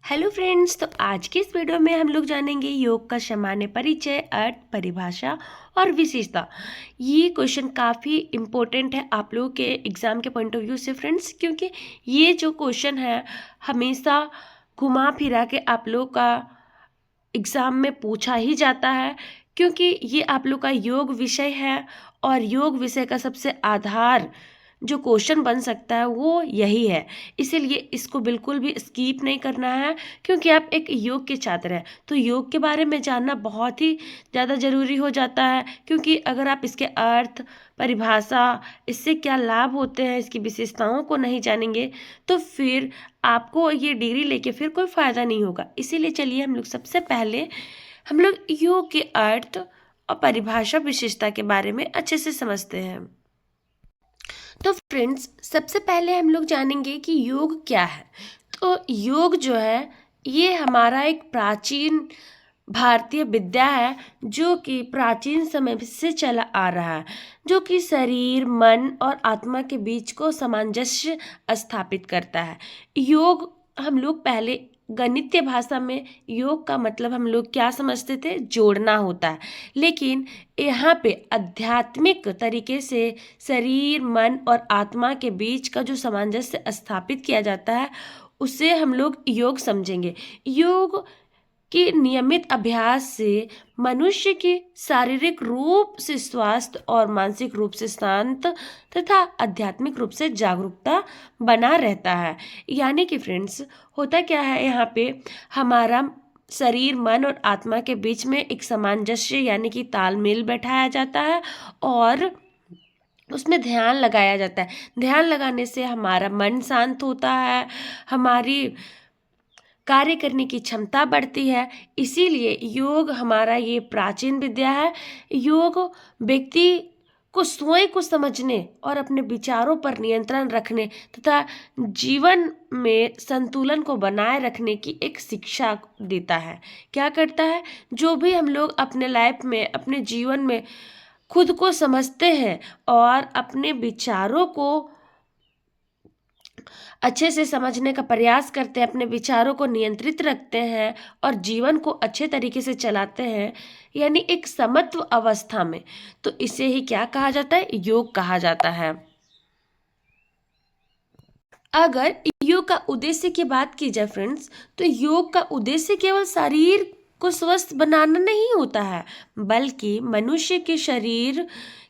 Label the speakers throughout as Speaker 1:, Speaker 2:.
Speaker 1: Hello friends, तो आज के इस वीडियो में हम लोग जानेंगे योग का सामान्य परिचय, अर्थ, परिभाषा और विशेषता। ये क्वेश्चन काफ़ी इम्पोर्टेंट है आप लोगों के एग्ज़ाम के पॉइंट ऑफ व्यू से फ्रेंड्स, क्योंकि ये जो क्वेश्चन है हमेशा घुमा फिरा के आप लोग का एग्ज़ाम में पूछा ही जाता है, क्योंकि ये आप लोग का योग विषय है और योग विषय का सबसे आधार जो क्वेश्चन बन सकता है वो यही है। इसीलिए इसको बिल्कुल भी स्किप नहीं करना है, क्योंकि आप एक योग के छात्र हैं तो योग के बारे में जानना बहुत ही ज़्यादा ज़रूरी हो जाता है। क्योंकि अगर आप इसके अर्थ, परिभाषा, इससे क्या लाभ होते हैं, इसकी विशेषताओं को नहीं जानेंगे तो फिर आपको ये डिग्री लेके फिर कोई फ़ायदा नहीं होगा। इसीलिए चलिए हम लोग सबसे पहले हम लोग योग के अर्थ और परिभाषा, विशेषता के बारे में अच्छे से समझते हैं। तो फ्रेंड्स, सबसे पहले हम लोग जानेंगे कि योग क्या है। तो योग जो है ये हमारा एक प्राचीन भारतीय विद्या है, जो कि प्राचीन समय से चला आ रहा है, जो कि शरीर, मन और आत्मा के बीच को सामंजस्य स्थापित करता है। योग हम लोग पहले गणितीय भाषा में योग का मतलब हम लोग क्या समझते थे, जोड़ना होता है। लेकिन यहाँ पे आध्यात्मिक तरीके से शरीर, मन और आत्मा के बीच का जो सामंजस्य स्थापित किया जाता है उसे हम लोग योग समझेंगे। योग कि नियमित अभ्यास से मनुष्य की शारीरिक रूप से स्वास्थ्य और मानसिक रूप से शांत तथा आध्यात्मिक रूप से जागरूकता बना रहता है। यानी कि फ्रेंड्स, होता क्या है, यहाँ पे हमारा शरीर, मन और आत्मा के बीच में एक सामंजस्य यानी कि तालमेल बैठाया जाता है और उसमें ध्यान लगाया जाता है। ध्यान लगाने से हमारा मन शांत होता है, हमारी कार्य करने की क्षमता बढ़ती है। इसीलिए योग हमारा ये प्राचीन विद्या है। योग व्यक्ति को स्वयं को समझने और अपने विचारों पर नियंत्रण रखने तथा जीवन में संतुलन को बनाए रखने की एक शिक्षा देता है। क्या करता है, जो भी हम लोग अपने लाइफ में, अपने जीवन में खुद को समझते हैं और अपने विचारों को अच्छे से समझने का प्रयास करते हैं, अपने विचारों को नियंत्रित रखते हैं और जीवन को अच्छे तरीके से चलाते हैं, यानी एक समत्व अवस्था में, तो इसे ही क्या कहा जाता है, योग कहा जाता है। अगर योग का उद्देश्य की बात की जाए फ्रेंड्स, तो योग का उद्देश्य केवल शरीर को स्वस्थ बनाना नहीं होता है, बल्कि मनुष्य के शरीर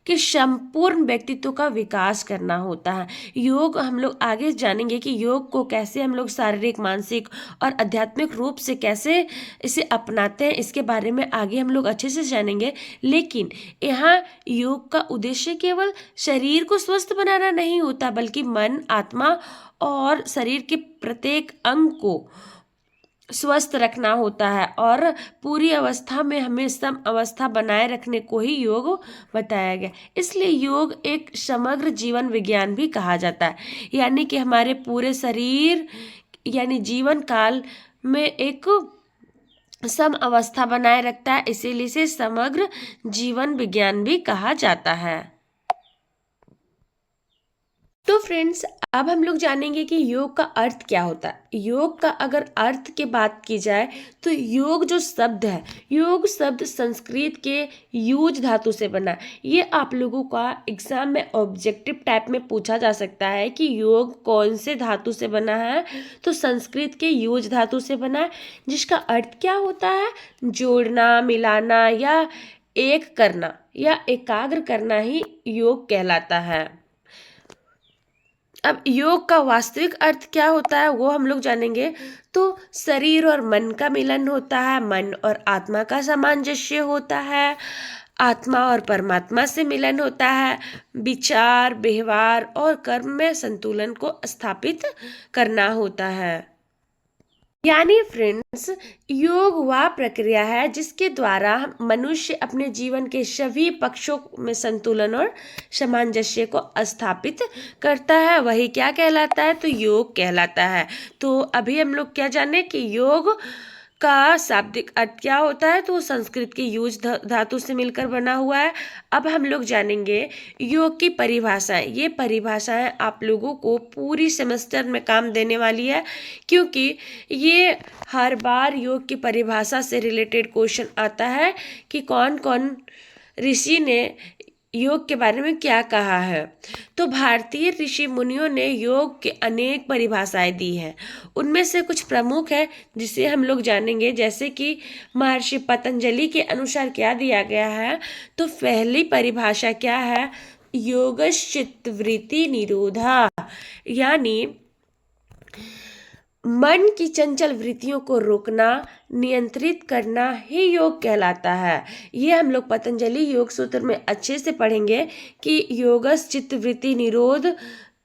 Speaker 1: के संपूर्ण व्यक्तित्व का विकास करना होता है। योग हम लोग आगे जानेंगे कि योग को कैसे हम लोग शारीरिक, मानसिक और आध्यात्मिक रूप से कैसे इसे अपनाते हैं, इसके बारे में आगे हम लोग अच्छे से जानेंगे। लेकिन यहाँ योग का उद्देश्य केवल शरीर को स्वस्थ बनाना नहीं होता, बल्कि मन, आत्मा और शरीर के प्रत्येक अंग को स्वस्थ रखना होता है और पूरी अवस्था में हमें सम अवस्था बनाए रखने को ही योग बताया गया। इसलिए योग एक समग्र जीवन विज्ञान भी कहा जाता है, यानी कि हमारे पूरे शरीर यानी जीवन काल में एक सम अवस्था बनाए रखता है। इसीलिए इसे समग्र जीवन विज्ञान भी कहा जाता है। तो फ्रेंड्स, अब हम लोग जानेंगे कि योग का अर्थ क्या होता है। योग का अगर अर्थ की बात की जाए तो योग जो शब्द है, योग शब्द संस्कृत के यूज धातु से बना है। ये आप लोगों का एग्जाम में ऑब्जेक्टिव टाइप में पूछा जा सकता है कि योग कौन से धातु से बना है, तो संस्कृत के यूज धातु से बना है, जिसका अर्थ क्या होता है, जोड़ना, मिलाना या एक करना या एकाग्र करना ही योग कहलाता है। अब योग का वास्तविक अर्थ क्या होता है वो हम लोग जानेंगे। तो शरीर और मन का मिलन होता है, मन और आत्मा का सामंजस्य होता है, आत्मा और परमात्मा से मिलन होता है, विचार, व्यवहार और कर्म में संतुलन को स्थापित करना होता है। यानी फ्रेंड्स, योग वह प्रक्रिया है जिसके द्वारा मनुष्य अपने जीवन के सभी पक्षों में संतुलन और सामंजस्य को स्थापित करता है। वही क्या कहलाता है, तो योग कहलाता है। तो अभी हम लोग क्या जाने कि योग का शाब्दिक अर्थ क्या होता है, तो वो संस्कृत के यूज धातु से मिलकर बना हुआ है। अब हम लोग जानेंगे योग की परिभाषाएं। ये परिभाषाएं आप लोगों को पूरी सेमेस्टर में काम देने वाली है, क्योंकि ये हर बार योग की परिभाषा से रिलेटेड क्वेश्चन आता है कि कौन कौन ऋषि ने योग के बारे में क्या कहा है। तो भारतीय ऋषि मुनियों ने योग के अनेक परिभाषाएं दी हैं। उनमें से कुछ प्रमुख है जिसे हम लोग जानेंगे, जैसे कि महर्षि पतंजलि के अनुसार क्या दिया गया है। तो पहली परिभाषा क्या है, योगश्चित्तवृत्ति निरोधा, यानी मन की चंचल वृत्तियों को रोकना, नियंत्रित करना ही योग कहलाता है। ये हम लोग पतंजलि योग सूत्र में अच्छे से पढ़ेंगे कि योगस चित्त वृत्ति निरोध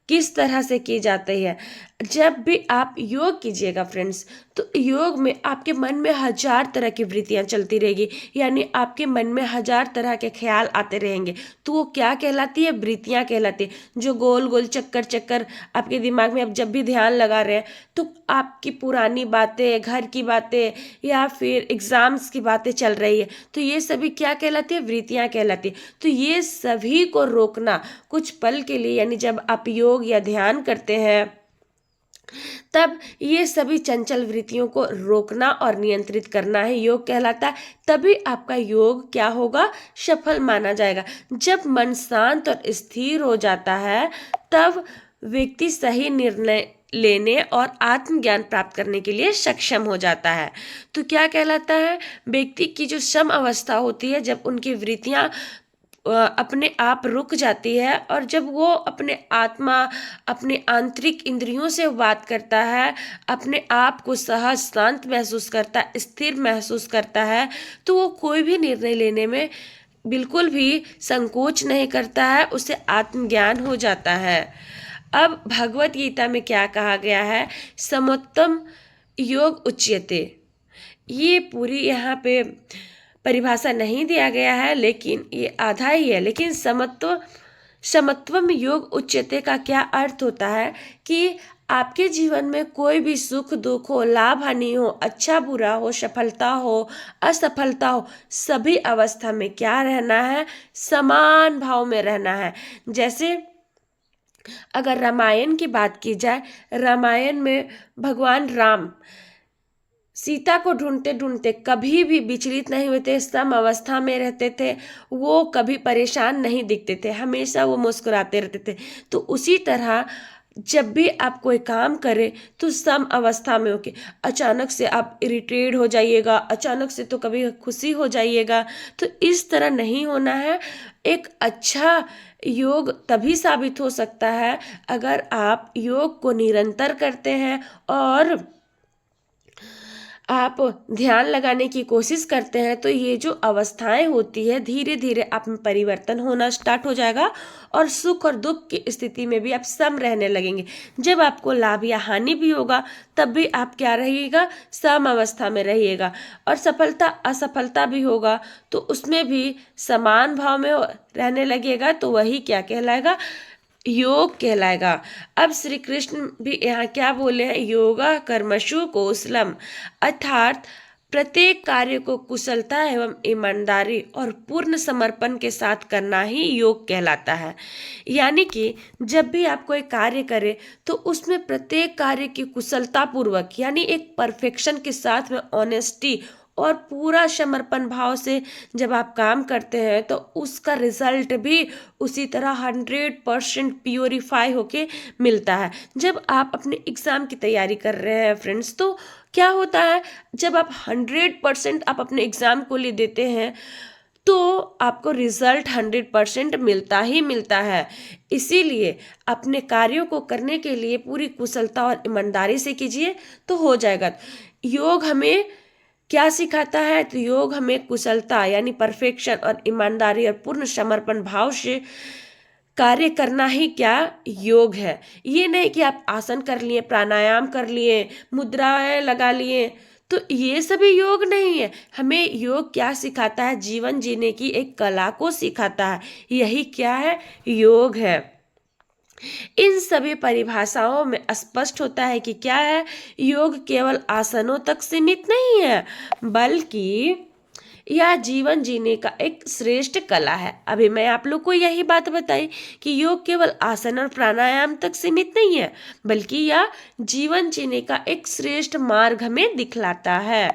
Speaker 1: किस तरह से की जाती है। जब भी आप योग कीजिएगा फ्रेंड्स, तो योग में आपके मन में 1000 तरह की वृत्तियां चलती रहेगी, यानी आपके मन में 1000 तरह के ख्याल आते रहेंगे। तो वो क्या कहलाती है, वृत्तियां कहलाती है, जो गोल गोल चक्कर चक्कर आपके दिमाग में आप जब भी ध्यान लगा रहे हैं, तो आपकी पुरानी बातें, घर की बातें या फिर एग्जाम्स की बातें चल रही है, तो ये सभी क्या कहलाती है, वृत्तियां कहलाती है। तो ये सभी को रोकना कुछ पल के लिए, यानी जब आप योग या ध्यान करते हैं, तब ये सभी चंचल वृत्तियों को रोकना और नियंत्रित करना ही योग कहलाता है। तभी आपका योग क्या होगा, सफल माना जाएगा। जब मन शांत और स्थिर हो जाता है, तब व्यक्ति सही निर्णय लेने और आत्मज्ञान प्राप्त करने के लिए सक्षम हो जाता है। तो क्या कहलाता है, व्यक्ति की जो सम अवस्था होती है, जब उनकी वृत्तियां अपने आप रुक जाती है, और जब वो अपने आत्मा, अपने आंतरिक इंद्रियों से बात करता है, अपने आप को सहज शांत महसूस करता है, स्थिर महसूस करता है, तो वो कोई भी निर्णय लेने में बिल्कुल भी संकोच नहीं करता है, उसे आत्मज्ञान हो जाता है। अब भगवत गीता में क्या कहा गया है, समोत्तम योग उच्यते। ये पूरी यहाँ पे परिभाषा नहीं दिया गया है, लेकिन ये आधा ही है। लेकिन समत्वम योग उच्यते का क्या अर्थ होता है कि आपके जीवन में कोई भी सुख दुख हो, लाभ हानि हो, अच्छा बुरा हो, सफलता हो, असफलता हो, सभी अवस्था में क्या रहना है, समान भाव में रहना है। जैसे अगर रामायण की बात की जाए, रामायण में भगवान राम सीता को ढूंढते ढूंढते कभी भी विचलित नहीं हुए थे, सम अवस्था में रहते थे, वो कभी परेशान नहीं दिखते थे, हमेशा वो मुस्कुराते रहते थे। तो उसी तरह जब भी आप कोई काम करें, तो सम अवस्था में होके, अचानक से आप इरिटेट हो जाइएगा, अचानक से तो कभी खुशी हो जाइएगा, तो इस तरह नहीं होना है। एक अच्छा योग तभी साबित हो सकता है अगर आप योग को निरंतर करते हैं और आप ध्यान लगाने की कोशिश करते हैं। तो ये जो अवस्थाएं होती है, धीरे धीरे आप में परिवर्तन होना स्टार्ट हो जाएगा, और सुख और दुख की स्थिति में भी आप सम रहने लगेंगे। जब आपको लाभ या हानि भी होगा, तब भी आप क्या रहिएगा, सम अवस्था में रहिएगा, और सफलता असफलता भी होगा तो उसमें भी समान भाव में रहने लगेगा। तो वही क्या कहलाएगा, योग कहलाएगा। अब श्री कृष्ण भी यहाँ क्या बोले हैं, योगा कर्मशु कौशलम, अर्थात प्रत्येक कार्य को कुशलता एवं ईमानदारी और पूर्ण समर्पण के साथ करना ही योग कहलाता है। यानी कि जब भी आप कोई कार्य करें, तो उसमें प्रत्येक कार्य की कुशलता पूर्वक, यानी एक परफेक्शन के साथ में ऑनेस्टी और पूरा समर्पण भाव से जब आप काम करते हैं, तो उसका रिजल्ट भी उसी तरह 100% प्योरीफाई होके मिलता है। जब आप अपने एग्ज़ाम की तैयारी कर रहे हैं फ्रेंड्स, तो क्या होता है, जब आप 100% आप अपने एग्ज़ाम को लिए देते हैं, तो आपको रिजल्ट 100% मिलता ही मिलता है। इसीलिए अपने कार्यों को करने के लिए पूरी कुशलता और ईमानदारी से कीजिए, तो हो जाएगा। योग हमें क्या सिखाता है, तो योग हमें कुशलता यानी परफेक्शन और ईमानदारी और पूर्ण समर्पण भाव से कार्य करना ही क्या योग है। ये नहीं कि आप आसन कर लिए, प्राणायाम कर लिए, मुद्राएं लगा लिए, तो ये सभी योग नहीं है। हमें योग क्या सिखाता है, जीवन जीने की एक कला को सिखाता है, यही क्या है, योग है। इन सभी परिभाषाओं में स्पष्ट होता है कि क्या है, योग केवल आसनों तक सीमित नहीं है, बल्कि यह जीवन जीने का एक श्रेष्ठ कला है। अभी मैं आप लोग को यही बात बताई कि योग केवल आसन और प्राणायाम तक सीमित नहीं है, बल्कि यह जीवन जीने का एक श्रेष्ठ मार्ग हमें दिखलाता है।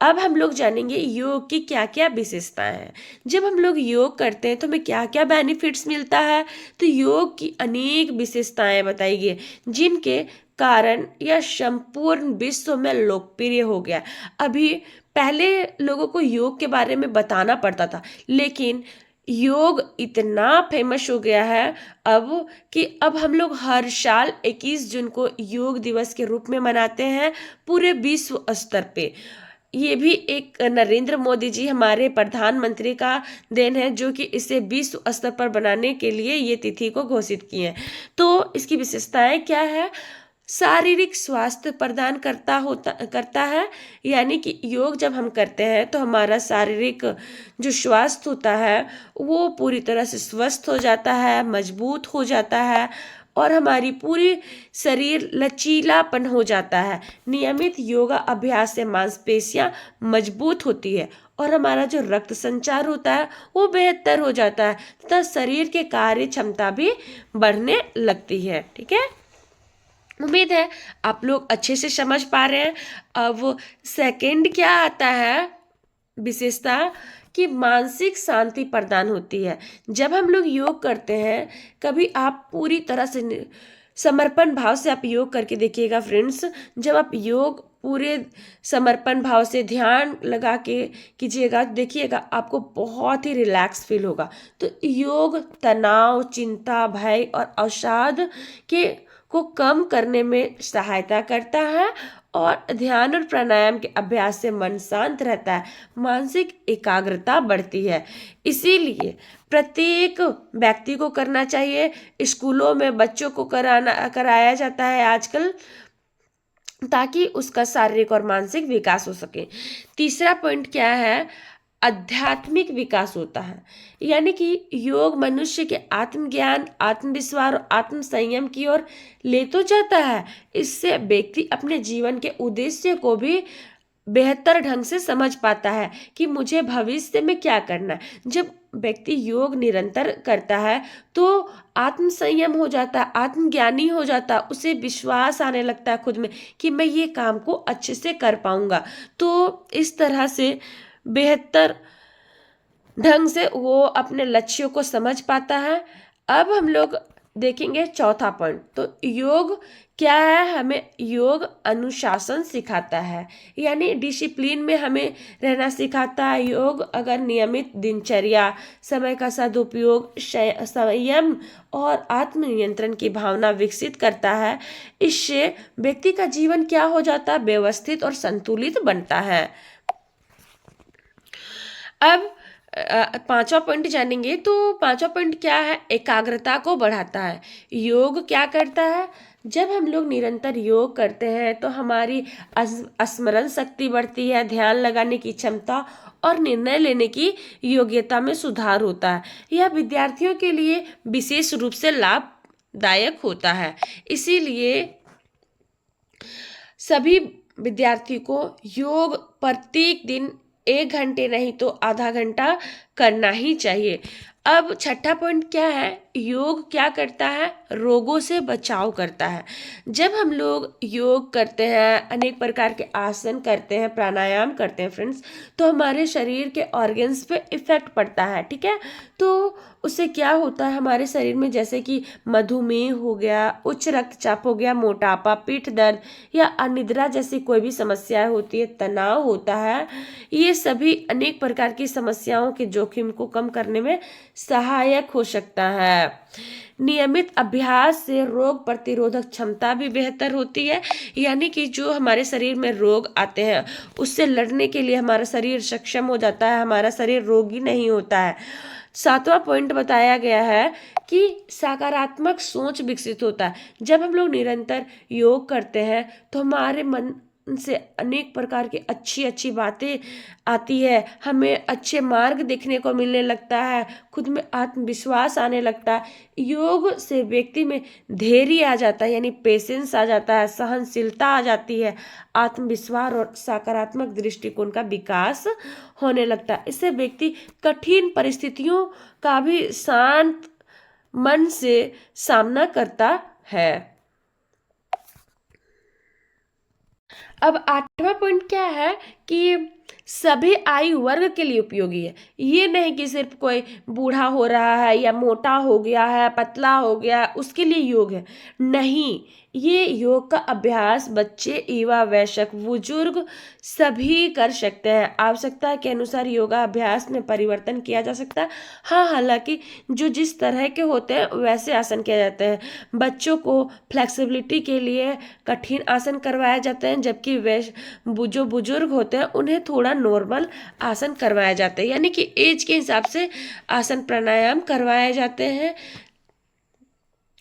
Speaker 1: अब हम लोग जानेंगे योग की क्या क्या विशेषताएं हैं। जब हम लोग योग करते हैं तो हमें क्या क्या बेनिफिट्स मिलता है, तो योग की अनेक विशेषताएं बताई गई जिनके कारण यह संपूर्ण विश्व में लोकप्रिय हो गया। अभी पहले लोगों को योग के बारे में बताना पड़ता था, लेकिन योग इतना फेमस हो गया है अब कि अब हम लोग हर साल 21 जून को योग दिवस के रूप में मनाते हैं पूरे विश्व स्तर पे। ये भी एक नरेंद्र मोदी जी हमारे प्रधानमंत्री का देन है, जो कि इसे विश्व स्तर पर बनाने के लिए ये तिथि को घोषित किए हैं। तो इसकी विशेषताएं क्या है, शारीरिक स्वास्थ्य प्रदान करता है। यानी कि योग जब हम करते हैं तो हमारा शारीरिक जो स्वास्थ्य होता है वो पूरी तरह से स्वस्थ हो जाता है, मजबूत हो जाता है और हमारी पूरी शरीर लचीलापन हो जाता है। नियमित योगा अभ्यास से मांसपेशियां मजबूत होती है और हमारा जो रक्त संचार होता है वो बेहतर हो जाता है तथा शरीर के कार्य क्षमता भी बढ़ने लगती है। ठीक है, उम्मीद है आप लोग अच्छे से समझ पा रहे हैं। अब सेकंड क्या आता है विशेषता, कि मानसिक शांति प्रदान होती है। जब हम लोग योग करते हैं, कभी आप पूरी तरह से समर्पण भाव से आप योग करके देखिएगा फ्रेंड्स। जब आप योग पूरे समर्पण भाव से ध्यान लगा के कीजिएगा, देखिएगा आपको बहुत ही रिलैक्स फील होगा। तो योग तनाव, चिंता, भय और अवसाद के को कम करने में सहायता करता है और ध्यान और प्राणायाम के अभ्यास से मन शांत रहता है, मानसिक एकाग्रता बढ़ती है। इसीलिए प्रत्येक व्यक्ति को करना चाहिए। स्कूलों में बच्चों को कराया जाता है आजकल, ताकि उसका शारीरिक और मानसिक विकास हो सके। तीसरा पॉइंट क्या है, आध्यात्मिक विकास होता है। यानी कि योग मनुष्य के आत्मज्ञान, आत्मविश्वास और आत्म संयम की ओर ले तो जाता है। इससे व्यक्ति अपने जीवन के उद्देश्य को भी बेहतर ढंग से समझ पाता है कि मुझे भविष्य में क्या करना है। जब व्यक्ति योग निरंतर करता है तो आत्म संयम हो जाता है, आत्मज्ञानी हो जाता है, उसे विश्वास आने लगता है खुद में कि मैं ये काम को अच्छे से कर पाऊंगा। तो इस तरह से बेहतर ढंग से वो अपने लक्ष्यों को समझ पाता है। अब हम लोग देखेंगे चौथा पॉइंट। तो योग क्या है, हमें योग अनुशासन सिखाता है, यानी डिसिप्लिन में हमें रहना सिखाता है। योग अगर नियमित दिनचर्या, समय का सदुपयोग, संयम और आत्मनियंत्रण की भावना विकसित करता है। इससे व्यक्ति का जीवन क्या हो जाता है, व्यवस्थित और संतुलित बनता है। अब पांचवा पॉइंट जानेंगे। तो पांचवा पॉइंट क्या है, एकाग्रता को बढ़ाता है। योग क्या करता है, जब हम लोग निरंतर योग करते हैं तो हमारी स्मरण शक्ति बढ़ती है, ध्यान लगाने की क्षमता और निर्णय लेने की योग्यता में सुधार होता है। यह विद्यार्थियों के लिए विशेष रूप से लाभदायक होता है। इसीलिए सभी विद्यार्थी को योग प्रत्येक दिन 1 घंटे नहीं तो आधा घंटा करना ही चाहिए। अब छठा पॉइंट क्या है, योग क्या करता है, रोगों से बचाव करता है। जब हम लोग योग करते हैं, अनेक प्रकार के आसन करते हैं, प्राणायाम करते हैं फ्रेंड्स, तो हमारे शरीर के ऑर्गन्स पे इफेक्ट पड़ता है। ठीक है, तो उससे क्या होता है, हमारे शरीर में जैसे कि मधुमेह हो गया, उच्च रक्तचाप हो गया, मोटापा, पीठ दर्द या अनिद्रा जैसी कोई भी समस्याएं होती है, तनाव होता है, ये सभी अनेक प्रकार की समस्याओं के जोखिम को कम करने में सहायक हो सकता है। नियमित अभ्यास से रोग प्रतिरोधक क्षमता भी बेहतर होती है। यानी कि जो हमारे शरीर में रोग आते हैं उससे लड़ने के लिए हमारा शरीर सक्षम हो जाता है, हमारा शरीर रोगी नहीं होता है। सातवां पॉइंट बताया गया है कि सकारात्मक सोच विकसित होता है। जब हम लोग निरंतर योग करते हैं तो हमारे मन से अनेक प्रकार की अच्छी अच्छी बातें आती है, हमें अच्छे मार्ग देखने को मिलने लगता है, खुद में आत्मविश्वास आने लगता है। योग से व्यक्ति में धैर्य आ जाता है, यानी पेशेंस आ जाता है, सहनशीलता आ जाती है, आत्मविश्वास और सकारात्मक दृष्टिकोण का विकास होने लगता है। इससे व्यक्ति कठिन परिस्थितियों का भी शांत मन से सामना करता है। अब 8वां पॉइंट क्या है कि सभी आयु वर्ग के लिए उपयोगी है। ये नहीं कि सिर्फ कोई बूढ़ा हो रहा है या मोटा हो गया है, पतला हो गया, उसके लिए योग है, नहीं। ये योग का अभ्यास बच्चे, युवा, वयस्क, बुजुर्ग सभी कर सकते हैं। आवश्यकता के अनुसार योगाभ्यास में परिवर्तन किया जा सकता है। हाँ, हालांकि जो जिस तरह के होते हैं वैसे आसन किए जाते हैं। बच्चों को फ्लेक्सिबिलिटी के लिए कठिन आसन करवाए जाते हैं, जबकि वे जो बुजुर्ग होते हैं उन्हें थोड़ा नॉर्मल आसन करवाए जाते हैं, यानी कि एज के हिसाब से आसन प्राणायाम करवाए जाते हैं।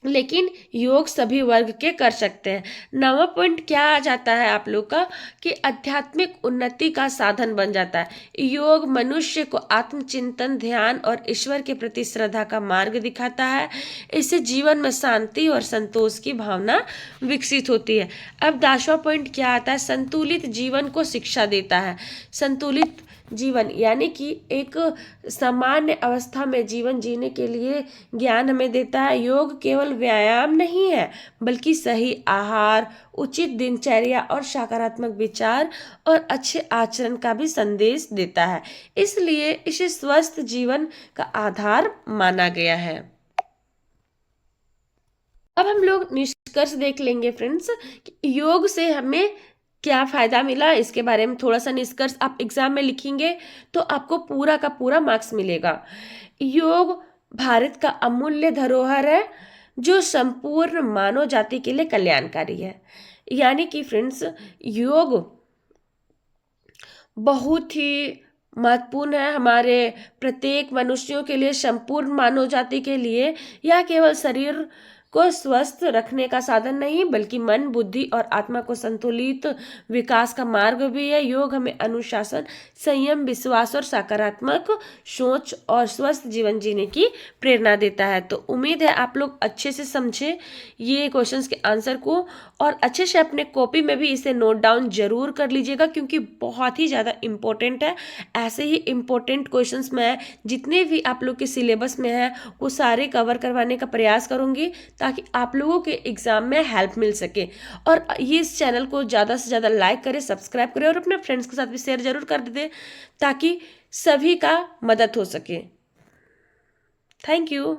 Speaker 1: लेकिन योग सभी वर्ग के कर सकते हैं। 9वां पॉइंट क्या आ जाता है आप लोग का कि आध्यात्मिक उन्नति का साधन बन जाता है। योग मनुष्य को आत्मचिंतन, ध्यान और ईश्वर के प्रति श्रद्धा का मार्ग दिखाता है। इससे जीवन में शांति और संतोष की भावना विकसित होती है। अब 10वां पॉइंट क्या आता है, संतुलित जीवन को शिक्षा देता है। संतुलित जीवन यानी कि एक सामान्य अवस्था में जीवन जीने के लिए ज्ञान हमें देता है। योग केवल व्यायाम नहीं है, बल्कि सही आहार, उचित दिनचर्या और सकारात्मक विचार और अच्छे आचरण का भी संदेश देता है। इसलिए इसे स्वस्थ जीवन का आधार माना गया है। अब हम लोग निष्कर्ष देख लेंगे फ्रेंड्स कि योग से हमें क्या फायदा मिला, इसके बारे में थोड़ा सा निष्कर्ष आप एग्जाम में लिखेंगे तो आपको पूरा का पूरा मार्क्स मिलेगा। योग भारत का अमूल्य धरोहर है जो संपूर्ण मानव जाति के लिए कल्याणकारी है। यानी कि फ्रेंड्स, योग बहुत ही महत्वपूर्ण है हमारे प्रत्येक मनुष्यों के लिए, संपूर्ण मानव जाति के लिए। यह केवल शरीर को स्वस्थ रखने का साधन नहीं, बल्कि मन, बुद्धि और आत्मा को संतुलित विकास का मार्ग भी है। योग हमें अनुशासन, संयम, विश्वास और सकारात्मक सोच और स्वस्थ जीवन जीने की प्रेरणा देता है। तो उम्मीद है आप लोग अच्छे से समझे ये क्वेश्चंस के आंसर को, और अच्छे से अपने कॉपी में भी इसे नोट डाउन जरूर कर लीजिएगा, क्योंकि बहुत ही ज़्यादा इम्पोर्टेंट है। ऐसे ही इम्पोर्टेंट क्वेश्चंस मैं जितने भी आप लोग के सिलेबस में है वो सारे कवर करवाने का प्रयास करूँगी, ताकि आप लोगों के एग्जाम में हेल्प मिल सके। और ये इस चैनल को ज़्यादा से ज़्यादा लाइक करें, सब्सक्राइब करें और अपने फ्रेंड्स के साथ भी शेयर जरूर कर दें, ताकि सभी का मदद हो सके। Thank you.